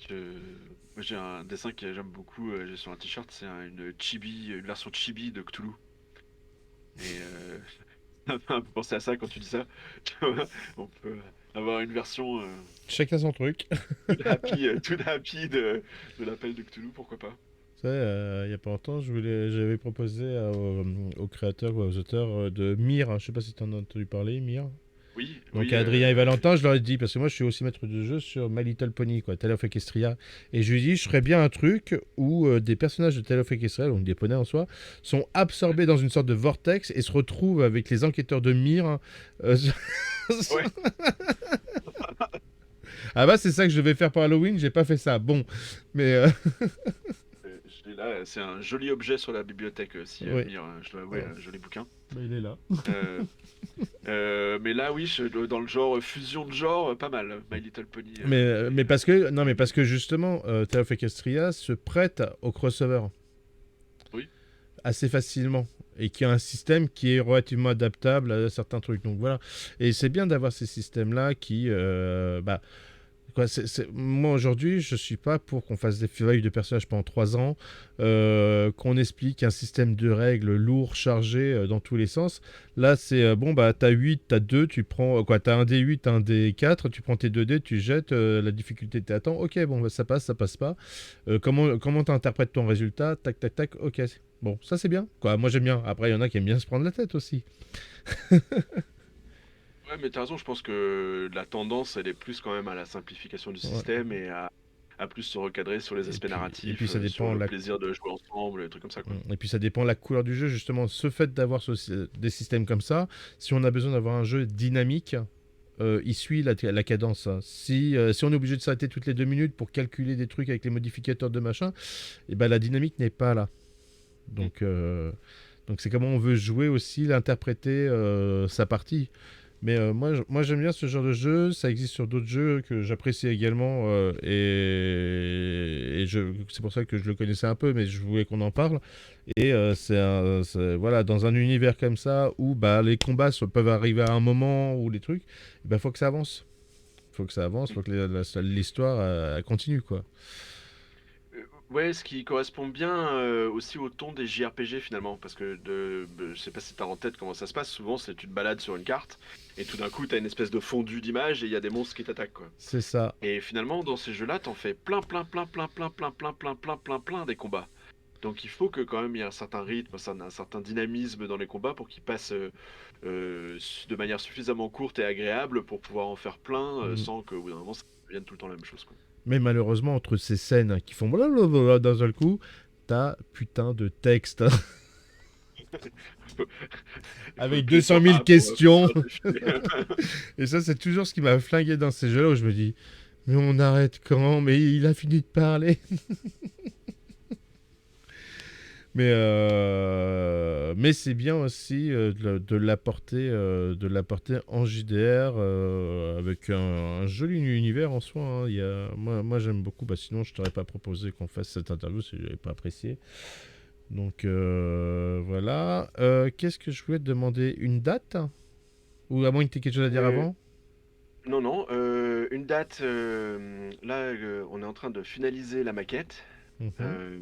je... moi, j'ai un dessin que j'aime beaucoup, j'ai sur un t-shirt, c'est une chibi, une version chibi de Cthulhu. Et ça me fait un peu penser à ça quand tu dis ça. Tu vois, on peut avoir une version Chacun son truc. toute happy de l'appel de Cthulhu, pourquoi pas. Tu sais, il y a pas longtemps, j'avais proposé aux créateurs ou aux auteurs de Myr. Je sais pas si tu en as entendu parler, Myr. Oui, Donc oui, à Adrien et Valentin, je leur ai dit, parce que moi je suis aussi maître de jeu sur My Little Pony, quoi, Tale of Equestria. Et je lui ai dit, je ferais bien un truc où des personnages de Tale of Equestria, donc des poneys en soi, sont absorbés dans une sorte de vortex et se retrouvent avec les enquêteurs de Myr. euh, ouais. ah bah c'est ça que je devais faire pour Halloween, j'ai pas fait ça. Bon, mais Je l'ai là, c'est un joli objet sur la bibliothèque, si ouais. Mir, je dois avouer, Oh, un joli bouquin. bah, il est là. Euh, mais là, oui, dans le genre fusion de genre, pas mal. My Little Pony. Mais parce que non, mais parce que justement, Tale of Equestria se prête au crossover Oui. assez facilement et qui a un système qui est relativement adaptable à certains trucs. Donc voilà. Et c'est bien d'avoir ces systèmes-là qui, bah, quoi, moi aujourd'hui, je suis pas pour qu'on fasse des feuilles de personnages pendant 3 ans, qu'on explique un système de règles lourd, chargé dans tous les sens. Là, c'est bon, bah, t'as 8, t'as 2, tu prends quoi, t'as un D8, un D4, tu prends tes 2 dés, tu jettes, la difficulté t'attend. Ok, bon, bah, ça passe pas. Comment t'interprètes ton résultat? Tac, tac, tac, ok. Bon, ça c'est bien. Quoi, moi j'aime bien. Après, il y en a qui aiment bien se prendre la tête aussi. Ouais, mais t'as raison, je pense que la tendance, elle est plus quand même à la simplification du Ouais. système et à plus se recadrer sur les aspects Et puis narratifs, ça sur dépend le plaisir de jouer ensemble, des trucs comme ça, quoi. Et puis ça dépend de la couleur du jeu, justement. Ce fait d'avoir des systèmes comme ça, si on a besoin d'avoir un jeu dynamique, il suit la cadence, hein. Si on est obligé de s'arrêter toutes les 2 minutes pour calculer des trucs avec les modificateurs de machin, et ben la dynamique n'est pas là. Mm. Donc c'est comment on veut jouer aussi, l'interpréter sa partie. Mais moi j'aime bien ce genre de jeu, ça existe sur d'autres jeux que j'apprécie également c'est pour ça que je le connaissais un peu, mais je voulais qu'on en parle. Et voilà, dans un univers comme ça où bah, les combats peuvent arriver à un moment où les trucs, il faut que ça avance. Faut que ça avance, faut que l'histoire elle continue quoi. Ouais, ce qui correspond bien aussi au ton des JRPG finalement, parce que je sais pas si t'as en tête comment ça se passe, souvent c'est tu te balades sur une carte et tout d'un coup t'as une espèce de fondu d'image et il y a des monstres qui t'attaquent quoi. C'est ça. Et finalement dans ces jeux-là t'en fais plein plein plein plein plein plein plein plein plein plein plein des combats. Donc il faut que quand même il y ait un certain rythme, un certain dynamisme dans les combats pour qu'ils passent de manière suffisamment courte et agréable pour pouvoir en faire plein Mm. sans qu'au bout d'un moment ça devienne tout le temps la même chose quoi. Mais malheureusement, entre ces scènes qui font blablabla d'un seul coup, t'as putain de texte Il faut avec appuyer 200 sur 000 A pour questions. faire défiler. Et ça, c'est toujours ce qui m'a flingué dans ces jeux-là où je me dis, mais on arrête quand? Mais il a fini de parler. Mais c'est bien aussi de l'apporter en JDR avec un joli univers en soi, hein. Moi j'aime beaucoup, bah, sinon je t'aurais pas proposé qu'on fasse cette interview si je n'avais pas apprécié. Donc voilà. Qu'est-ce que je voulais te demander? Une date? Ou à moins que tu aies quelque chose à dire Euh, avant? non, non, une date, là on est en train de finaliser la maquette. Mhm. euh,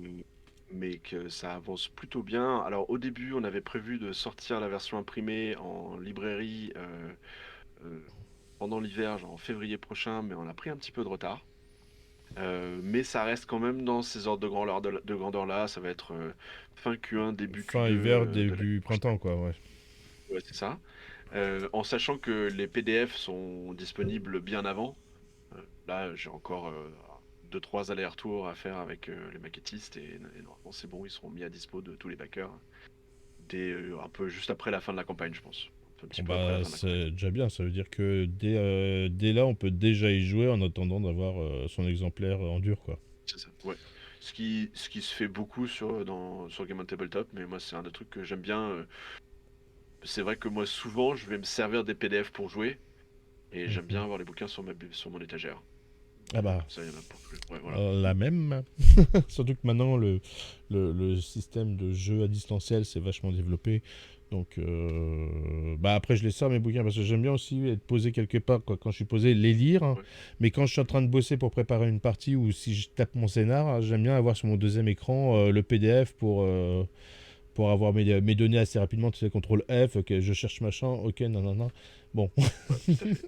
mais que ça avance plutôt bien. Alors au début, on avait prévu de sortir la version imprimée en librairie euh, pendant l'hiver, genre en février prochain, mais on a pris un petit peu de retard. Mais ça reste quand même dans ces ordres de grandeur là. Ça va être fin Q1, début Fin Q2 hiver, de l'année début prochaine. printemps, quoi, ouais. Ouais, c'est ça. En sachant que les PDF sont disponibles bien avant. Là, j'ai encore 2-3 allers-retours à faire avec les maquettistes et normalement c'est bon, ils seront mis à dispo de tous les backers dès un peu juste après la fin de la campagne, je pense. Un petit Bon, peu après la bah, fin de la campagne. c'est déjà bien. Ça veut dire que dès là, on peut déjà y jouer en attendant d'avoir son exemplaire en dur, quoi. C'est ça, ouais. Ce qui se fait beaucoup sur Game on Tabletop, mais moi c'est un des trucs que j'aime bien. C'est vrai que moi souvent je vais me servir des PDF pour jouer et j'aime bien Mhm. avoir les bouquins sur mon étagère. Ah bah, Comme ça il y en a pour plus. Ouais, voilà. la même. Surtout que maintenant, le système de jeu à distanciel s'est vachement développé. Donc, bah après, je les sors mes bouquins parce que j'aime bien aussi être posé quelque part, quoi. Quand je suis posé, les lire, hein. Ouais. Mais quand je suis en train de bosser pour préparer une partie ou si je tape mon scénar, j'aime bien avoir sur mon deuxième écran le PDF pour avoir mes données assez rapidement. Tu sais, CTRL F, ok, je cherche machin, ok, non, non, non. Bon. Ouais, tout à fait.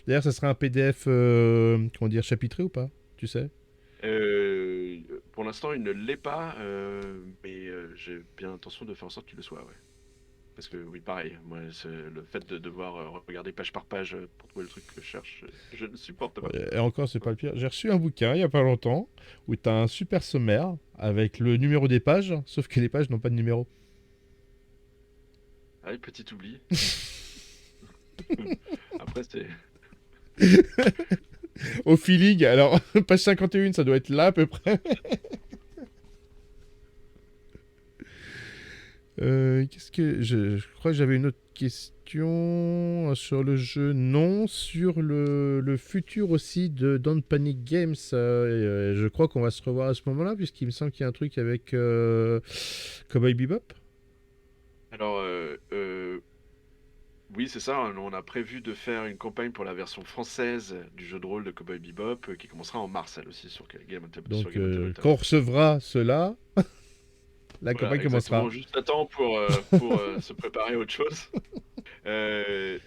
D'ailleurs, ça sera un PDF, comment dire, chapitré ou pas? Tu sais? Pour l'instant, il ne l'est pas, mais j'ai bien l'intention de faire en sorte qu'il le soit, ouais. Parce que oui, pareil, moi, c'est le fait de devoir regarder page par page pour trouver le truc que je cherche, je ne supporte pas. Et encore, c'est pas le pire. J'ai reçu un bouquin il y a pas longtemps où tu as un super sommaire avec le numéro des pages, sauf que les pages n'ont pas de numéro. Allez, petit oubli. Après, c'est... Au feeling, alors, page 51, ça doit être là à peu près. Qu'est-ce que. Je crois que j'avais une autre question sur le jeu. Non, sur le futur aussi de Don't Panic Games. Je crois qu'on va se revoir à ce moment-là, puisqu'il me semble qu'il y a un truc avec Cowboy Bebop. Alors, oui, c'est ça, hein, on a prévu de faire une campagne pour la version française du jeu de rôle de Cowboy Bebop qui commencera en mars, elle aussi, sur Donc, Game on quand Tabletop. on recevra cela, la Voilà, campagne commencera. exactement, juste à temps pour se préparer à autre chose.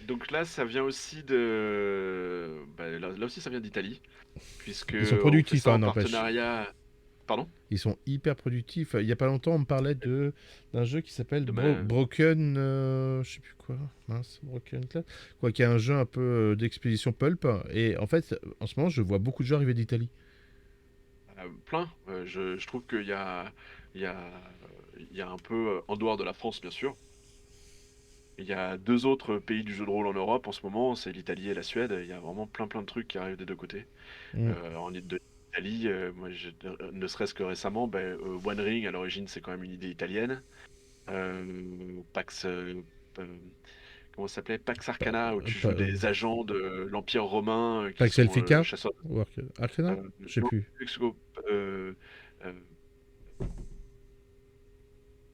Donc là, ça vient aussi de... bah, là aussi, ça vient d'Italie, puisque Ils sont on fait productifs, ça hein, en n'empêche. partenariat... Pardon? Ils sont hyper productifs. Il y a pas longtemps, on me parlait d'un jeu qui s'appelle De ma... Broken, je sais plus quoi, mince, Broken Cloud, quoi, qui est un jeu un peu d'expédition pulp. Et en fait, en ce moment, je vois beaucoup de jeux arriver d'Italie. plein. Je trouve il y a, il y a un peu, en dehors de la France, bien sûr, il y a deux autres pays du jeu de rôle en Europe en ce moment, c'est l'Italie et la Suède. Il y a vraiment plein de trucs qui arrivent des deux côtés. Mm. En Italie, moi, ne serait-ce que récemment, One Ring, à l'origine, c'est quand même une idée italienne. Pax, comment ça s'appelait? Pax Pa- Arcana, où tu pa- joues des agents de l'Empire romain qui Pax sont Elfica chasseurs. ou Arcana. Je sais Non, plus. euh, euh,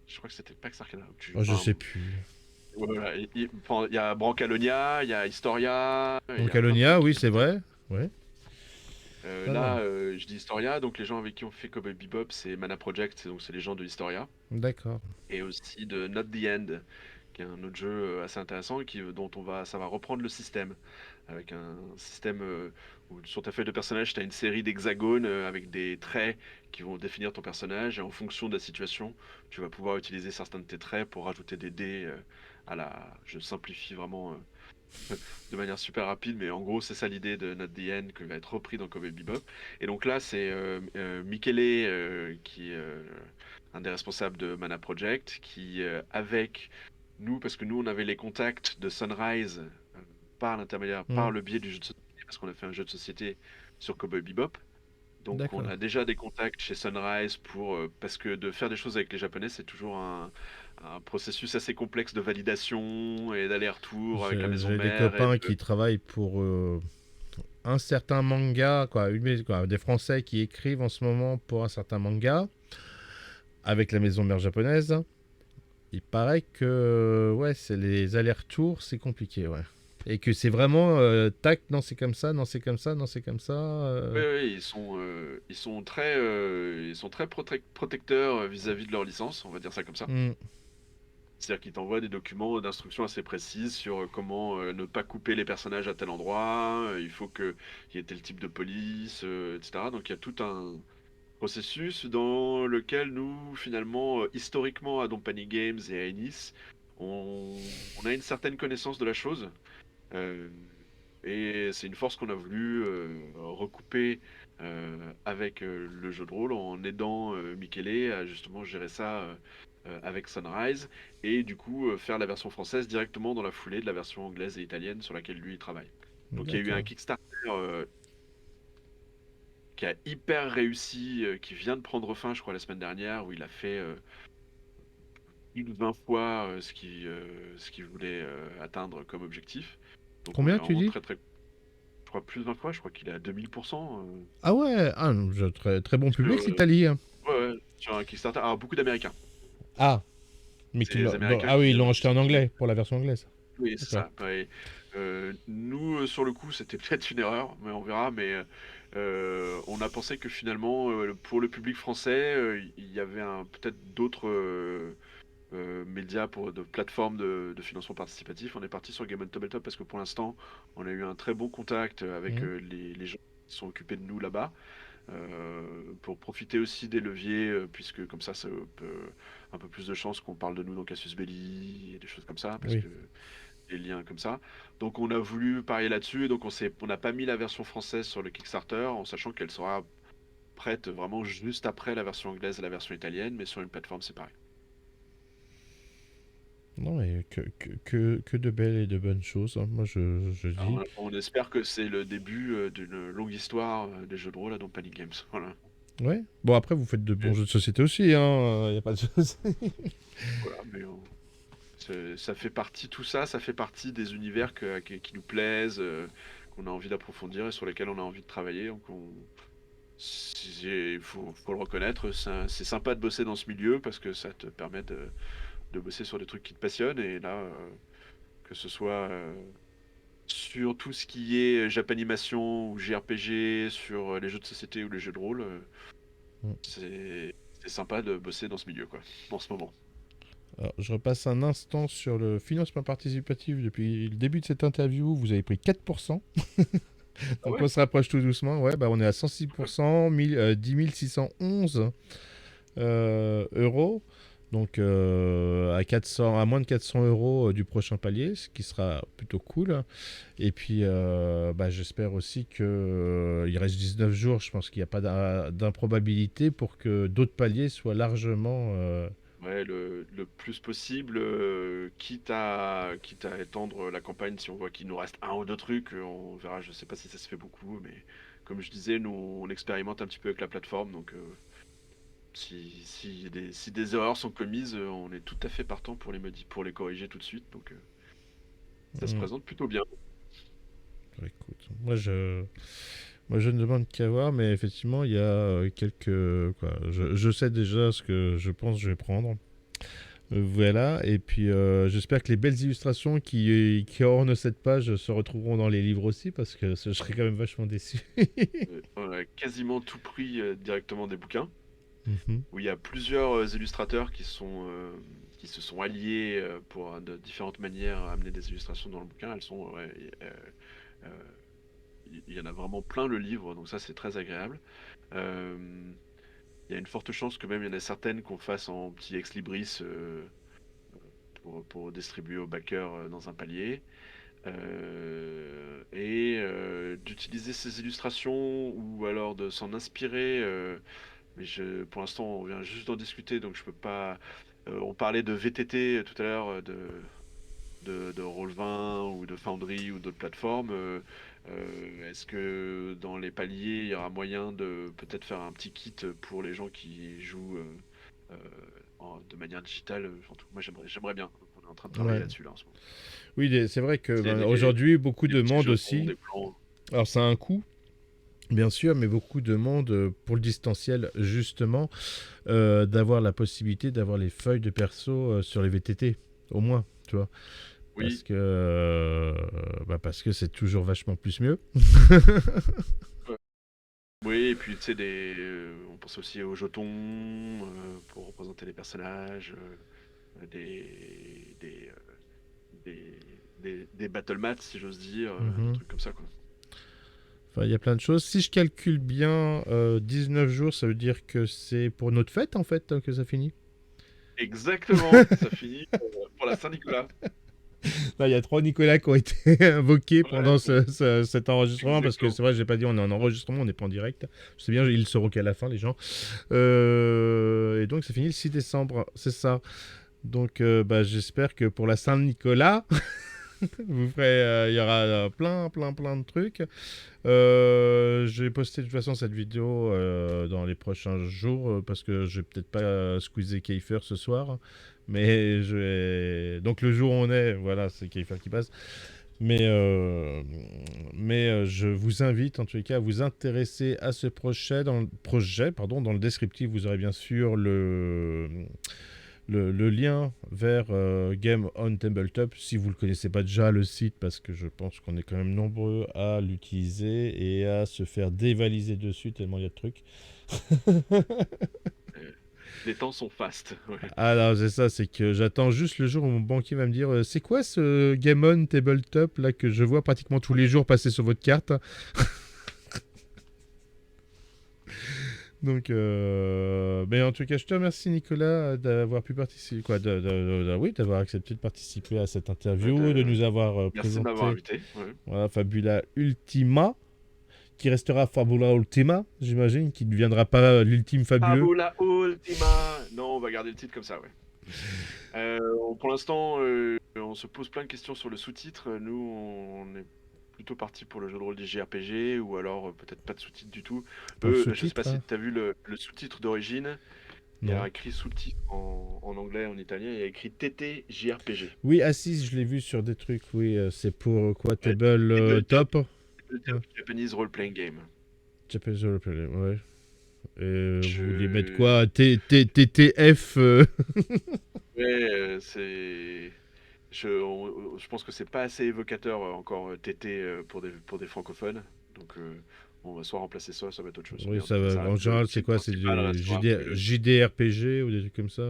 je crois que c'était Pax Arcana. Oh, je Enfin, sais plus. voilà, enfin, il y a Brancalonia, il y a Historia, il y Donc a plein de Alonia, trucs oui, qui c'est sortent. vrai. Ouais. Non, non. Là, je dis Historia, donc les gens avec qui on fait Cowboy Bebop, c'est Mana Project, donc c'est les gens de Historia, D'accord. et aussi de Not the End, qui est un autre jeu assez intéressant et dont ça va reprendre le système, avec un système où sur ta feuille de personnage, tu as une série d'hexagones avec des traits qui vont définir ton personnage, et en fonction de la situation, tu vas pouvoir utiliser certains de tes traits pour rajouter des dés Je simplifie vraiment de manière super rapide, mais en gros, c'est ça l'idée de Not the End qui va être repris dans Cowboy Bebop. Et donc là, c'est Michele qui est un des responsables de Mana Project, qui avec nous, parce que nous, on avait les contacts de Sunrise par Mm. le biais du jeu de société, parce qu'on a fait un jeu de société sur Cowboy Bebop. Donc on D'accord. a déjà des contacts chez Sunrise parce que de faire des choses avec les Japonais, c'est toujours un processus assez complexe de validation et d'aller-retour avec la maison J'ai des mère copains qui travaillent pour un certain manga, quoi, quoi, des Français qui écrivent en ce moment pour un certain manga avec la maison mère japonaise. Il paraît que ouais, c'est les allers-retours, c'est compliqué, ouais. Et que c'est vraiment tac, non c'est comme ça, non c'est comme ça, non c'est comme ça. Oui, oui, ils sont très protecteurs vis-à-vis de leur licence, on va dire ça comme ça. Hmm. C'est-à-dire qu'ils t'envoient des documents d'instructions assez précises sur comment ne pas couper les personnages à tel endroit, il faut qu'il y ait tel type de police, etc. Donc il y a tout un processus dans lequel nous, finalement, historiquement, à Dompany Games et à Ennis, on a une certaine connaissance de la chose. euh, et c'est une force qu'on a voulu recouper avec le jeu de rôle en aidant Michele à justement gérer ça avec Sunrise et du coup faire la version française directement dans la foulée de la version anglaise et italienne sur laquelle lui il travaille. Donc il y a eu un D'accord. Kickstarter qui a hyper réussi, qui vient de prendre fin je crois la semaine dernière où il a fait plus de 20 fois ce qu'il voulait atteindre comme objectif. Donc on est Combien tu vraiment dis? très très je crois plus de 20 fois, je crois qu'il est à 2000%. Ah ouais, ah, très, très bon Sur, public l'Italie, hein. ouais, ouais, sur un Kickstarter. Alors, beaucoup d'Américains. Ah, mais C'est les Américains ah oui, ils l'ont qui acheté en sont. anglais pour la version anglaise. Oui, c'est D'accord. ça. Ouais. Nous, sur le coup, c'était peut-être une erreur, mais on verra. Mais on a pensé que finalement, pour le public français, il y avait peut-être d'autres médias de plateformes de financement participatif. On est parti sur Game on Tabletop parce que pour l'instant, on a eu un très bon contact avec Mhm. les gens qui sont occupés de nous là-bas. Pour profiter aussi des leviers, puisque comme ça peut un peu plus de chances qu'on parle de nous dans Cassius Belli et des choses comme ça, parce Oui. que des liens comme ça. Donc on a voulu parier là-dessus, et donc on n'a pas mis la version française sur le Kickstarter, en sachant qu'elle sera prête vraiment juste après la version anglaise et la version italienne, mais sur une plateforme séparée. Non, mais que de belles et de bonnes choses, hein. Moi, je Alors, dis. on espère que c'est le début d'une longue histoire des jeux de rôle à Panic Games. Voilà. Ouais. Bon, après, vous faites de bons Et jeux de société aussi, hein. Y a pas de souci. voilà, mais ça fait partie, tout ça, ça fait partie des univers qui nous plaisent, qu'on a envie d'approfondir et sur lesquels on a envie de travailler. Donc faut le reconnaître, c'est sympa de bosser dans ce milieu parce que ça te permet de bosser sur des trucs qui te passionnent. Et là, que ce soit sur tout ce qui est Japanimation ou JRPG, sur les jeux de société ou les jeux de rôle, Mm. c'est sympa de bosser dans ce milieu, quoi, en ce moment. Alors, je repasse un instant sur le financement participatif. Depuis le début de cette interview, vous avez pris 4%. Ah Donc ouais? on se rapproche tout doucement. Ouais, bah on est à 106%, 10 611 euros. Donc à moins de 400 euros du prochain palier, ce qui sera plutôt cool. Et puis bah, j'espère aussi qu'il reste 19 jours. Je pense qu'il n'y a pas d'improbabilité pour que d'autres paliers soient largement... Ouais, le plus possible, quitte à étendre la campagne, si on voit qu'il nous reste un ou deux trucs, on verra, je sais pas si ça se fait beaucoup, mais comme je disais, nous on expérimente un petit peu avec la plateforme, donc si des erreurs sont commises, on est tout à fait partant pour les corriger tout de suite, donc ça se hmm, présente plutôt bien. écoute, moi, je ne demande qu'à voir, mais effectivement, il y a quelques... Quoi, je sais déjà ce que je pense que je vais prendre. Voilà, et puis j'espère que les belles illustrations qui ornent cette page se retrouveront dans les livres aussi, parce que je serais quand même vachement déçu. On a quasiment tout pris directement des bouquins, Mhm. où il y a plusieurs illustrateurs qui se sont alliés pour de différentes manières amener des illustrations dans le bouquin. Elles sont, ouais, euh, euh, il y en a vraiment plein le livre, donc ça c'est très agréable. Euh, il y a une forte chance que même il y en a certaines qu'on fasse en petit ex libris pour distribuer aux backers dans un palier. Et d'utiliser ces illustrations ou alors de s'en inspirer. Mais pour l'instant, on vient juste d'en discuter, donc je peux pas. On parlait de VTT tout à l'heure, de Roll20 ou de Foundry ou d'autres plateformes. Est-ce que dans les paliers, il y aura moyen de peut-être faire un petit kit pour les gens qui jouent de manière digitale? En tout, moi, j'aimerais bien. On est en train de travailler Ouais. là-dessus là en ce moment. Oui, c'est vrai que Il y a ben, aujourd'hui, beaucoup des petits demandent jetons, aussi. des plans. Alors, ça a un coût, bien sûr, mais beaucoup demandent pour le distanciel, justement, d'avoir la possibilité d'avoir les feuilles de perso sur les VTT, au moins, tu vois. Oui. Parce que c'est toujours vachement plus mieux. Ouais. Oui, et puis tu sais, on pense aussi aux jetons pour représenter les personnages, des, des battle mats, si j'ose dire, des Mhm. trucs comme ça, quoi. Enfin, il y a plein de choses. Si je calcule bien, 19 jours, ça veut dire que c'est pour notre fête, en fait, que ça finit. Exactement, ça finit pour la Saint-Nicolas. Là, il y a 3 Nicolas qui ont été invoqués Ouais, pendant cet enregistrement, parce que exactement. c'est vrai, j'ai pas dit on est en enregistrement, on n'est pas en direct. Je sais bien, ils sauront qu'à la fin, les gens. Et donc, c'est fini le 6 décembre, c'est ça. Donc, j'espère que pour la Saint-Nicolas, il y aura plein de trucs. Je vais poster de toute façon cette vidéo dans les prochains jours parce que je vais peut-être pas squeezer Kiefer ce soir. Mais je vais. Donc le jour où on est, voilà, c'est Kiefer qui passe. Mais je vous invite en tous les cas à vous intéresser à ce projet. Dans le descriptif, vous aurez bien sûr le lien vers Game on Tabletop si vous ne le connaissez pas déjà le site, parce que je pense qu'on est quand même nombreux à l'utiliser et à se faire dévaliser dessus tellement il y a de trucs. Euh, les temps sont fastes. Ouais. Alors c'est ça, c'est que j'attends juste le jour où mon banquier va me dire c'est quoi ce Game on Tabletop là que je vois pratiquement tous les jours passer sur votre carte. Donc, mais en tout cas, je te remercie Nicolas d'avoir pu participer, quoi, oui, d'avoir accepté de participer à cette Ouais, interview, de nous avoir merci de m'avoir présenté, invité. Ouais. voilà, Fabula Ultima, qui restera Fabula Ultima, j'imagine, qui ne deviendra pas l'ultime fabuleux. Fabula Ultima. Non, on va garder le titre comme ça, ouais. Pour l'instant, on se pose plein de questions sur le sous-titre. Nous, on est plutôt parti pour le jeu de rôle des JRPG, ou alors peut-être pas de sous-titre du tout. Pour le Je sais pas sous-titre, si hein. tu as vu le sous-titre d'origine. Il y a Non. écrit sous-titre en anglais, en italien, il y a écrit TT JRPG. Oui, Assis, je l'ai vu sur des trucs, oui, c'est pour quoi, Ouais, Table Tabletop, Top. Ouais. Japanese Role Playing Game. Japanese European, ouais. Et vous vouliez mettre Je... quoi, TTF Ouais, je pense que c'est pas assez évocateur encore TT pour des francophones. Donc on va soit remplacer ça, soit mettre autre chose. Mais Oui, en tout ça cas, va. En le général, c'est titre quoi? C'est principal du restera JDRPG ou des trucs comme ça?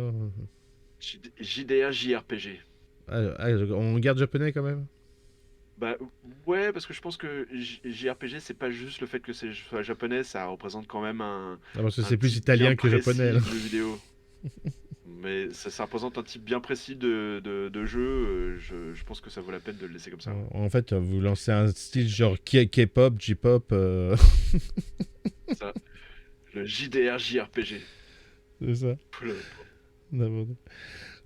JDR JRPG. On garde japonais quand même? Bah ouais, parce que je pense que JRPG, c'est pas juste le fait que c'est soit japonais, ça représente quand même Ah, parce que un c'est plus type bien italien que japonais, là. précis de jeu vidéo. Mais ça représente un type bien précis de jeu. Je pense que ça vaut la peine de le laisser comme ça. Ouais. En fait, vous lancez un style genre K-pop, J-pop. Ça, le JDR JRPG. C'est ça. Le- N'importe.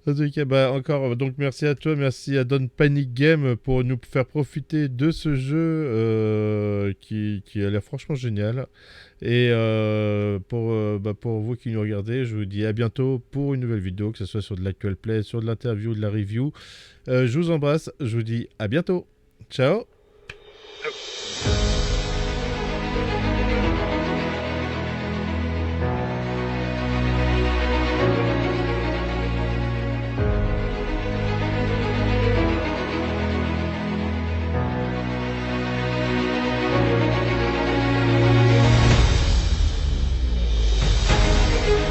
En tout cas, encore, donc merci à toi, merci à Don Panic Game pour nous faire profiter de ce jeu qui a l'air franchement génial. Et pour vous qui nous regardez, je vous dis à bientôt pour une nouvelle vidéo, que ce soit sur de l'actual play, sur de l'interview, de la review. Je vous embrasse, je vous dis à bientôt. Ciao.